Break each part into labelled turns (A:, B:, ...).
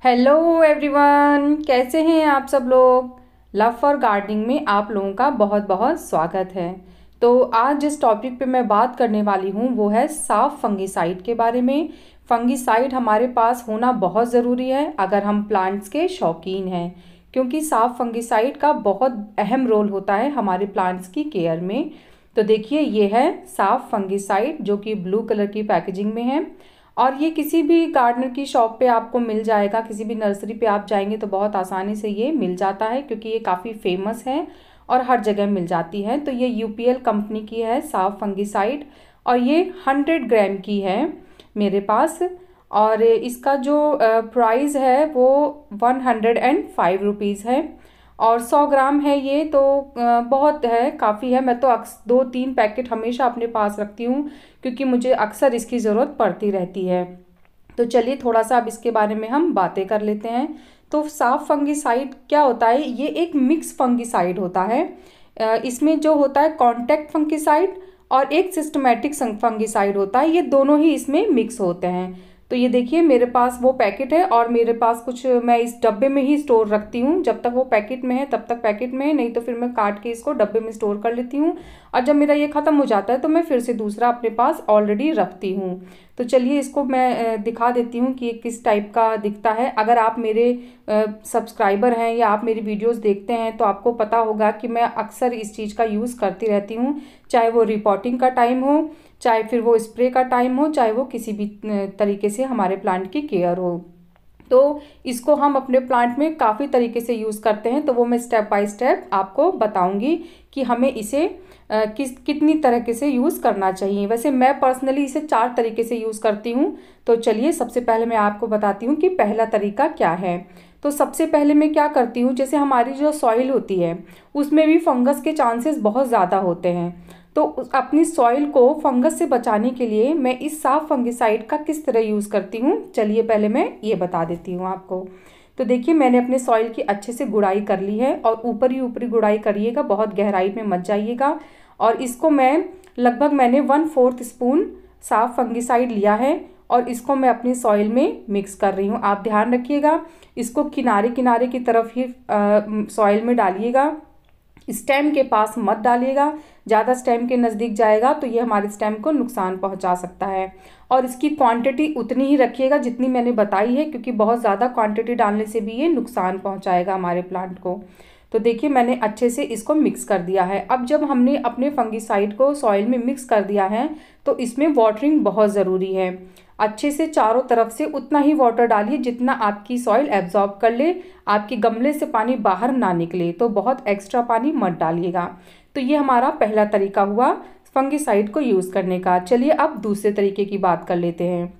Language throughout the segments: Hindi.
A: हेलो एवरीवन, कैसे हैं आप सब लोग। लव फॉर गार्डनिंग में आप लोगों का बहुत बहुत स्वागत है। तो आज जिस टॉपिक पे मैं बात करने वाली हूँ वो है साफ फंगिसाइड के बारे में। फंगिसाइड हमारे पास होना बहुत ज़रूरी है अगर हम प्लांट्स के शौकीन हैं, क्योंकि साफ फंगिसाइड का बहुत अहम रोल होता है हमारे प्लांट्स की केयर में। तो देखिए, ये है साफ फंगिसाइड जो कि ब्लू कलर की पैकेजिंग में है और ये किसी भी गार्डनर की शॉप पे आपको मिल जाएगा। किसी भी नर्सरी पे आप जाएंगे तो बहुत आसानी से ये मिल जाता है, क्योंकि ये काफ़ी फेमस है और हर जगह मिल जाती है। तो ये यूपीएल कंपनी की है साफ फंगिसाइड और ये 100 ग्राम की है मेरे पास। और इसका जो प्राइस है वो 105 रुपीज़ है और 100 ग्राम है ये। तो बहुत है, काफ़ी है। मैं तो 2-3 पैकेट हमेशा अपने पास रखती हूँ, क्योंकि मुझे अक्सर इसकी ज़रूरत पड़ती रहती है। तो चलिए थोड़ा सा अब इसके बारे में हम बातें कर लेते हैं। तो साफ फंगिसाइड क्या होता है, ये एक मिक्स फंगिसाइड होता है। इसमें जो होता है कॉन्टैक्ट फंगिसाइड और एक सिस्टमैटिक फंगिसाइड होता है, ये दोनों ही इसमें मिक्स होते हैं। तो ये देखिए, मेरे पास वो पैकेट है और मेरे पास कुछ मैं इस डब्बे में ही स्टोर रखती हूँ। जब तक वो पैकेट में है तब तक पैकेट में है, नहीं तो फिर मैं काट के इसको डब्बे में स्टोर कर लेती हूँ। और जब मेरा ये ख़त्म हो जाता है तो मैं फिर से दूसरा अपने पास ऑलरेडी रखती हूँ। तो चलिए इसको मैं दिखा देती हूँ कि ये किस टाइप का दिखता है। अगर आप मेरे सब्सक्राइबर हैं या आप मेरी वीडियोस देखते हैं तो आपको पता होगा कि मैं अक्सर इस चीज़ का यूज़ करती रहती हूँ, चाहे वो रिपोर्टिंग का टाइम हो, चाहे फिर वो स्प्रे का टाइम हो, चाहे वो किसी भी तरीके से हमारे प्लांट की केयर हो। तो इसको हम अपने प्लांट में काफ़ी तरीके से यूज़ करते हैं, तो वो मैं स्टेप बाय स्टेप आपको बताऊंगी कि हमें इसे कितनी तरीके से यूज़ करना चाहिए। वैसे मैं पर्सनली इसे 4 तरीके से यूज़ करती हूँ। तो चलिए सबसे पहले मैं आपको बताती हूँ कि पहला तरीका क्या है। तो सबसे पहले मैं क्या करती हूँ, जैसे हमारी जो सॉइल होती है उसमें भी फंगस के चांसेस बहुत ज़्यादा होते हैं। तो अपनी सॉइल को फंगस से बचाने के लिए मैं इस साफ फंगिसाइड का किस तरह यूज़ करती हूँ, चलिए पहले मैं ये बता देती हूँ आपको। तो देखिए, मैंने अपने सॉइल की अच्छे से गुड़ाई कर ली है और ऊपर ही ऊपरी गुड़ाई करिएगा, बहुत गहराई में मत जाइएगा। और इसको मैंने 1/4 स्पून साफ फंगिसाइड लिया है और इसको मैं अपनी सॉइल में मिक्स कर रही हूँ। आप ध्यान रखिएगा, इसको किनारे किनारे की तरफ ही सॉइल में डालिएगा, स्टेम के पास मत डालिएगा। ज़्यादा स्टेम के नज़दीक जाएगा तो ये हमारे स्टेम को नुकसान पहुंचा सकता है। और इसकी क्वांटिटी उतनी ही रखिएगा जितनी मैंने बताई है, क्योंकि बहुत ज़्यादा क्वांटिटी डालने से भी ये नुकसान पहुंचाएगा हमारे प्लांट को। तो देखिए, मैंने अच्छे से इसको मिक्स कर दिया है। अब जब हमने अपने फंगिसाइड को सॉइल में मिक्स कर दिया है तो इसमें वाटरिंग बहुत ज़रूरी है। अच्छे से चारों तरफ से उतना ही वाटर डालिए जितना आपकी सॉइल एब्जॉर्ब कर ले, आपके गमले से पानी बाहर ना निकले। तो बहुत एक्स्ट्रा पानी मत डालिएगा। तो ये हमारा पहला तरीका हुआ फंगिसाइड को यूज़ करने का। चलिए अब दूसरे तरीके की बात कर लेते हैं।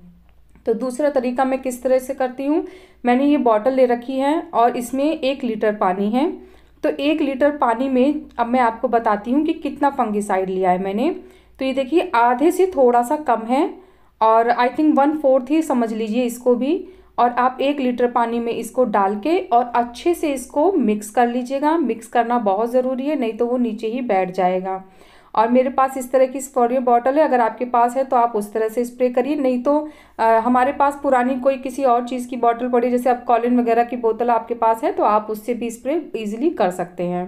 A: तो दूसरा तरीका मैं किस तरह से करती हूँ, मैंने ये बॉटल ले रखी है और इसमें 1 लीटर पानी है। तो 1 लीटर पानी में अब मैं आपको बताती हूँ कि कितना फंगिसाइड लिया है मैंने। तो ये देखिए, आधे से थोड़ा सा कम है और आई थिंक 1/4 ही समझ लीजिए इसको भी। और आप 1 लीटर पानी में इसको डाल के और अच्छे से इसको मिक्स कर लीजिएगा। मिक्स करना बहुत ज़रूरी है, नहीं तो वो नीचे ही बैठ जाएगा। और मेरे पास इस तरह की स्पॉरियो बॉटल है, अगर आपके पास है तो आप उस तरह से स्प्रे करिए, नहीं तो हमारे पास पुरानी कोई किसी और चीज़ की बॉटल पड़ी, जैसे अब कॉलिन वगैरह की बोतल आपके पास है तो आप उससे भी स्प्रे इजीली कर सकते हैं।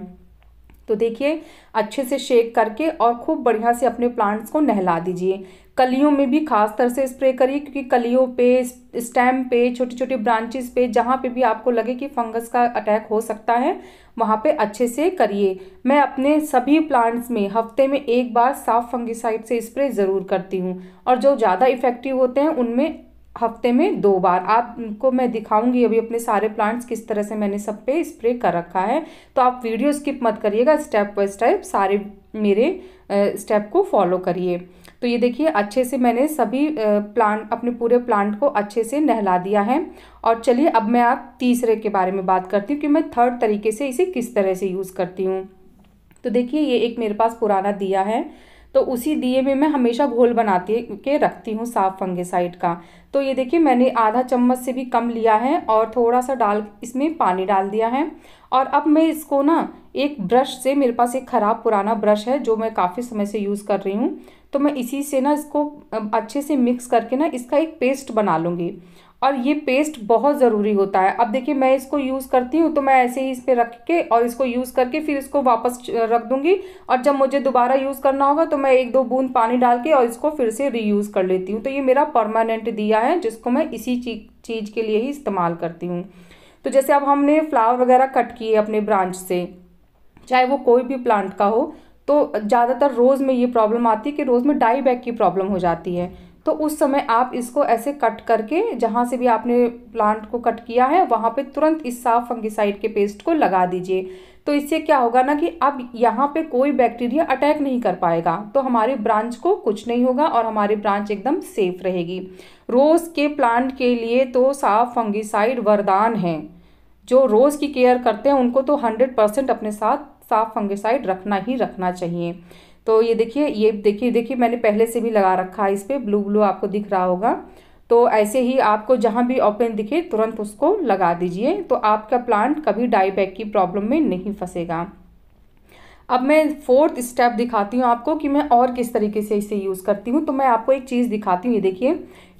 A: तो देखिए, अच्छे से शेक करके और खूब बढ़िया से अपने प्लांट्स को नहला दीजिए। कलियों में भी खास तरह से स्प्रे करिए, क्योंकि कलियों पे, स्टेम पे, छोटी छोटी ब्रांचेस पे, जहाँ पे भी आपको लगे कि फंगस का अटैक हो सकता है वहाँ पे अच्छे से करिए। मैं अपने सभी प्लांट्स में हफ्ते में 1 बार साफ फंगिसाइड से स्प्रे ज़रूर करती हूँ और जो ज़्यादा इफ़ेक्टिव होते हैं उनमें हफ्ते में 2 बार। आपको मैं दिखाऊंगी अभी अपने सारे प्लांट्स किस तरह से मैंने सब पे स्प्रे कर रखा है। तो आप वीडियो स्किप मत करिएगा, स्टेप बाय स्टेप सारे मेरे स्टेप को फॉलो करिए। तो ये देखिए, अच्छे से मैंने सभी अपने पूरे प्लांट को अच्छे से नहला दिया है। और चलिए अब मैं आप तीसरे के बारे में बात करती हूँ कि मैं 3rd तरीके से इसे किस तरह से यूज़ करती हूँ। तो देखिए, ये एक मेरे पास पुराना दिया है, तो उसी दिए में मैं हमेशा घोल बनाती के रखती हूँ साफ फंगिसाइड का। तो ये देखिए, मैंने आधा चम्मच से भी कम लिया है और थोड़ा सा इसमें पानी डाल दिया है। और अब मैं इसको ना एक ब्रश से, मेरे पास एक ख़राब पुराना ब्रश है जो मैं काफ़ी समय से यूज़ कर रही हूँ, तो मैं इसी से ना इसको अच्छे से मिक्स करके ना इसका एक पेस्ट बना लूँगी। और ये पेस्ट बहुत ज़रूरी होता है। अब देखिए मैं इसको यूज़ करती हूँ तो मैं ऐसे ही इस पर रख के और इसको यूज़ करके फिर इसको वापस रख दूँगी, और जब मुझे दोबारा यूज़ करना होगा तो मैं 1-2 बूंद पानी डाल के और इसको फिर से रीयूज़ कर लेती हूँ। तो ये मेरा परमानेंट दिया है जिसको मैं इसी चीज़ के लिए ही इस्तेमाल करती हूँ। तो जैसे अब हमने फ्लावर वगैरह कट किए अपने ब्रांच से, चाहे वो कोई भी प्लांट का हो, तो ज़्यादातर रोज़ में ये प्रॉब्लम आती है कि रोज़ में डाई बैक की प्रॉब्लम हो जाती है। तो उस समय आप इसको ऐसे कट करके जहाँ से भी आपने प्लांट को कट किया है वहाँ पे तुरंत इस साफ फंगिसाइड के पेस्ट को लगा दीजिए। तो इससे क्या होगा ना कि अब यहाँ पे कोई बैक्टीरिया अटैक नहीं कर पाएगा, तो हमारी ब्रांच को कुछ नहीं होगा और हमारी ब्रांच एकदम सेफ रहेगी। रोज़ के प्लांट के लिए तो साफ फंगिसाइड वरदान है। जो रोज़ की केयर करते हैं उनको तो 100% अपने साथ साफ फंगिसाइड रखना ही रखना चाहिए। तो ये देखिए मैंने पहले से भी लगा रखा है, इस पर ब्लू ब्लू आपको दिख रहा होगा। तो ऐसे ही आपको जहाँ भी ओपन दिखे तुरंत उसको लगा दीजिए, तो आपका प्लांट कभी डाई बैक की प्रॉब्लम में नहीं फंसेगा। अब मैं 4th स्टेप दिखाती हूँ आपको कि मैं और किस तरीके से इसे यूज़ करती हूँ। तो मैं आपको एक चीज़ दिखाती हूँ। ये देखिए,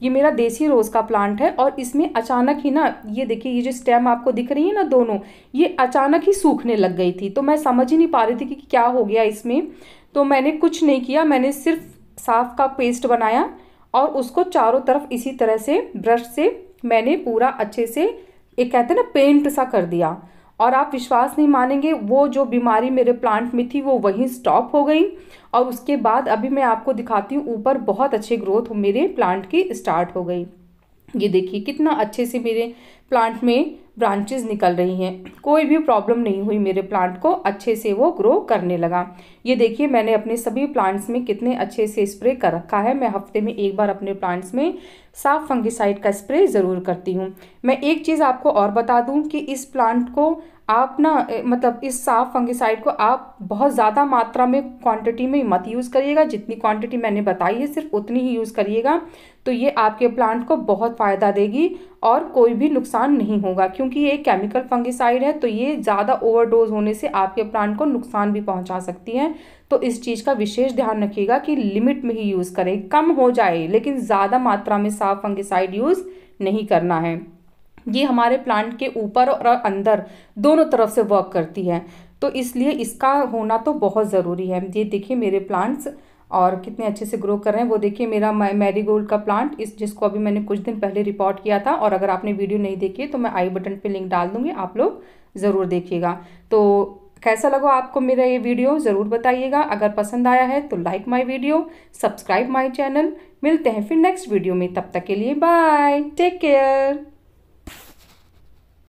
A: ये मेरा देसी रोज़ का प्लांट है और इसमें अचानक ही ना, ये देखिए ये जो स्टेम आपको दिख रही है ना दोनों, ये अचानक ही सूखने लग गई थी। तो मैं समझ ही नहीं पा रही थी कि क्या हो गया इसमें। तो मैंने कुछ नहीं किया, मैंने सिर्फ साफ का पेस्ट बनाया और उसको चारों तरफ इसी तरह से ब्रश से मैंने पूरा अच्छे से, एक कहते हैं ना पेंट सा कर दिया। और आप विश्वास नहीं मानेंगे, वो जो बीमारी मेरे प्लांट में थी वो वहीं स्टॉप हो गई। और उसके बाद अभी मैं आपको दिखाती हूँ, ऊपर बहुत अच्छी ग्रोथ मेरे प्लांट की स्टार्ट हो गई। ये देखिए कितना अच्छे से मेरे प्लांट में ब्रांचेस निकल रही हैं, कोई भी प्रॉब्लम नहीं हुई मेरे प्लांट को, अच्छे से वो ग्रो करने लगा। ये देखिए मैंने अपने सभी प्लांट्स में कितने अच्छे से स्प्रे कर रखा है। मैं हफ्ते में एक बार अपने प्लांट्स में साफ फंगिसाइड का स्प्रे ज़रूर करती हूँ। मैं एक चीज़ आपको और बता दूँ कि इस प्लांट को आप ना मतलब इस साफ फंगिसाइड को आप बहुत ज़्यादा मात्रा में क्वांटिटी में मत यूज़ करिएगा। जितनी क्वांटिटी मैंने बताई है सिर्फ उतनी ही यूज़ करिएगा, तो ये आपके प्लांट को बहुत फ़ायदा देगी और कोई भी नुकसान नहीं होगा। क्योंकि ये केमिकल फंगिसाइड है तो ये ज़्यादा ओवरडोज होने से आपके प्लांट को नुकसान भी पहुंचा सकती है। तो इस चीज़ का विशेष ध्यान रखिएगा कि लिमिट में ही यूज़ करें, कम हो जाए लेकिन ज़्यादा मात्रा में साफ फंगिसाइड यूज़ नहीं करना है। ये हमारे प्लांट के ऊपर और अंदर दोनों तरफ से वर्क करती है, तो इसलिए इसका होना तो बहुत ज़रूरी है। ये देखिए मेरे प्लांट्स और कितने अच्छे से ग्रो कर रहे हैं। वो देखिए मेरा मैरीगोल्ड का प्लांट, जिसको अभी मैंने कुछ दिन पहले रिपोर्ट किया था, और अगर आपने वीडियो नहीं देखी तो मैं आई बटन पे लिंक डाल दूंगी, आप लोग ज़रूर देखिएगा। तो कैसा लगा आपको मेरा ये वीडियो ज़रूर बताइएगा। अगर पसंद आया है तो like my video, subscribe my channel. मिलते हैं फिर नेक्स्ट वीडियो में, तब तक के लिए बाय, टेक केयर।